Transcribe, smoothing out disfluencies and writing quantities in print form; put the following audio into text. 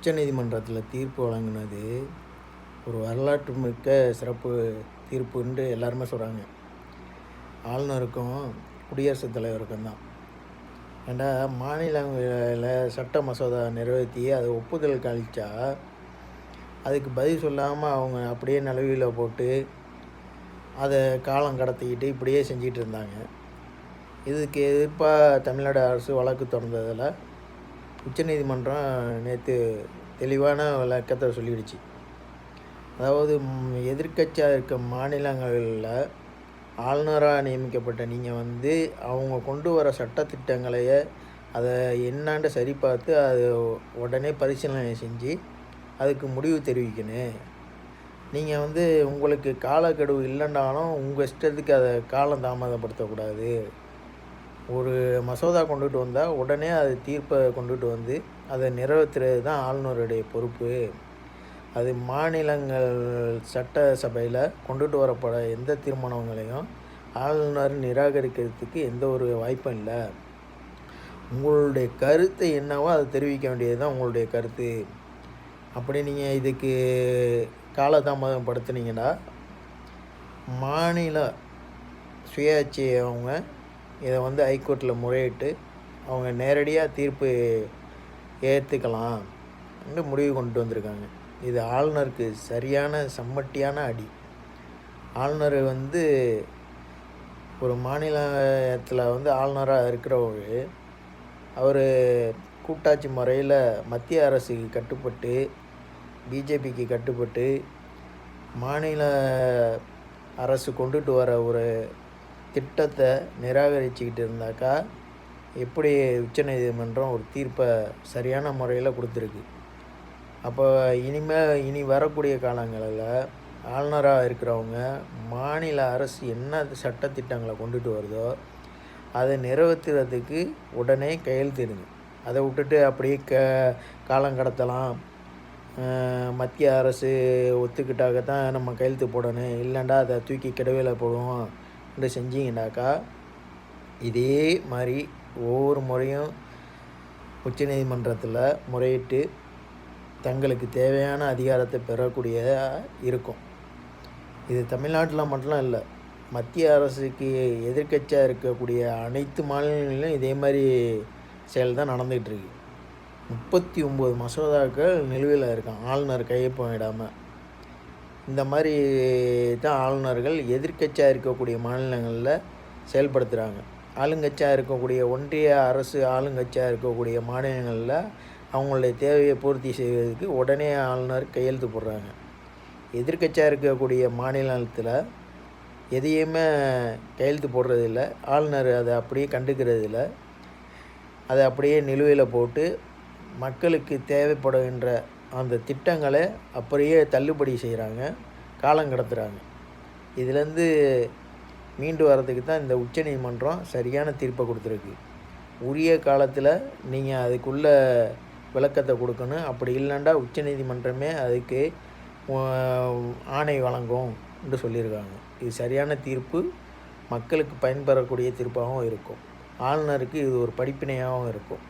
உச்சநீதிமன்றத்தில் தீர்ப்பு வழங்கினது ஒரு வரலாற்று மிக்க சிறப்பு தீர்ப்புன்னு எல்லாருமே சொல்கிறாங்க. ஆளுநருக்கும் குடியரசுத் தலைவருக்கும் தான். ஏண்டா மாநிலங்களில் சட்ட மசோதா நிறைவேற்றி அதை ஒப்புதல் கழிச்சா அதுக்கு பதில் சொல்லாமல் அவங்க அப்படியே நிலவியில் போட்டு அதை காலம் கடத்திக்கிட்டு இப்படியே செஞ்சிகிட்டு இருந்தாங்க. இதுக்கு எதிர்ப்பாக தமிழ்நாடு அரசு வழக்கு தொடர்ந்ததில் உச்சநீதிமன்றம் நேற்று தெளிவான விளக்கத்தை சொல்லிடுச்சு. அதாவது எதிர்க்கட்சியாக இருக்க மாநிலங்களில் ஆளுநராக நியமிக்கப்பட்ட நீங்கள் அவங்க கொண்டு வர சட்டத்திட்டங்களையே அதை என்னாண்டு சரி பார்த்து அதை உடனே பரிசீலனை செஞ்சு அதுக்கு முடிவு தெரிவிக்கணும். நீங்கள் உங்களுக்கு காலக்கெடு இல்லைன்னாலும் உங்கள் இஷ்டத்துக்கு அதை காலம் தாமதப்படுத்தக்கூடாது. ஒரு மசோதா கொண்டுட்டு வந்தால் உடனே அது தீர்ப்பை கொண்டுட்டு வந்து அதை நிறைவேற்றுறது தான் ஆளுநருடைய பொறுப்பு. அது மாநிலங்கள் சட்ட சபையில் கொண்டுட்டு வரப்பட எந்த தீர்மானங்களையும் ஆளுநர் நிராகரிக்கிறதுக்கு எந்த ஒரு வாய்ப்பும் இல்லை. உங்களுடைய கருத்து என்னவோ அதை தெரிவிக்க வேண்டியது தான் உங்களுடைய கருத்து. அப்படி நீங்கள் இதுக்கு காலதாமதப்படுத்துனீங்கன்னா மாநில சுயாட்சி அவங்க இதை ஹைகோர்ட்டில் முறையிட்டு அவங்க நேரடியாக தீர்ப்பு ஏற்றுக்கலாம் முடிவு கொண்டு வந்திருக்காங்க. இது ஆளுநருக்கு சரியான சம்மட்டியான அடி. ஆளுநர் ஒரு மாநிலத்தில் ஆளுநராக இருக்கிறவர் அவர் கூட்டாட்சி முறையில் மத்திய அரசுக்கு கட்டுப்பட்டு பிஜேபிக்கு கட்டுப்பட்டு மாநில அரசு கொண்டுட்டு வர ஒரு திட்டத்தை நிராகரிச்சுக்கிட்டு இருந்தாக்கா எப்படி உச்சநீதிமன்றம் ஒரு தீர்ப்பை சரியான முறையில் கொடுத்துருக்கு. அப்போ இனி வரக்கூடிய காலங்களில் ஆளுநராக இருக்கிறவங்க மாநில அரசு என்ன சட்டத்திட்டங்களை கொண்டுட்டு வருதோ அதை நிறைவேற்றுறதுக்கு உடனே கையெழுத்திடுங்க. அதை விட்டுட்டு அப்படியே காலம் கடத்தலாம். மத்திய அரசு ஒத்துக்கிட்டாக்க தான் நம்ம கையெழுத்து போடணும், இல்லைண்டா அதை தூக்கி கிடவையில் போடுவோம் என்று செஞ்சிங்கனாக்கா இதே மாதிரி ஒவ்வொரு முறையும் உச்சநீதிமன்றத்தில் முறையிட்டு தங்களுக்கு தேவையான அதிகாரத்தை பெறக்கூடியதாக இருக்கும். இது தமிழ்நாட்டில் மட்டும் இல்லை, மத்திய அரசுக்கு எதிர்க்கட்சியாக இருக்கக்கூடிய அனைத்து மாநிலங்களிலும் இதே மாதிரி செயல் தான் நடந்துகிட்ருக்கு. 39 மசோதாக்கள் நிலுவையில் இருக்கான் ஆளுநர் கையொப்பமிடாமல். இந்த மாதிரி தான் ஆளுநர்கள் எதிர்க்கட்சியாக இருக்கக்கூடிய மாநிலங்களில் செயல்படுத்துகிறாங்க. ஆளுங்கட்சியாக இருக்கக்கூடிய ஒன்றிய அரசு ஆளுங்கட்சியாக இருக்கக்கூடிய மாநிலங்களில் அவங்களுடைய தேவையை பூர்த்தி செய்வதற்கு உடனே ஆளுநர் கையெழுத்து போடுறாங்க. எதிர்க்கட்சியாக இருக்கக்கூடிய மாநிலத்தில் எதையுமே கையெழுத்து போடுறதில்ல. ஆளுநர் அதை அப்படியே கண்டுக்கிறதில்ல. அதை அப்படியே நிலுவையில் போட்டு மக்களுக்கு தேவைப்படுகின்ற அந்த திட்டங்களை அப்படியே தள்ளுபடி செய்கிறாங்க, காலம் கடத்துகிறாங்க. இதுலேருந்து மீண்டு வர்றதுக்கு தான் இந்த உச்சநீதிமன்றம் சரியான தீர்ப்பை கொடுத்துருக்கு. உரிய காலத்தில் நீங்கள் அதுக்குள்ள விளக்கத்தை கொடுக்கணும். அப்படி இல்லைண்டா உச்சநீதிமன்றமே அதுக்கு ஆணை வழங்கும் என்று சொல்லியிருக்காங்க. இது சரியான தீர்ப்பு, மக்களுக்கு பயன்பெறக்கூடிய தீர்ப்பாகவும் இருக்கும். ஆளுநருக்கு இது ஒரு படிப்பினையாகவும் இருக்கும்.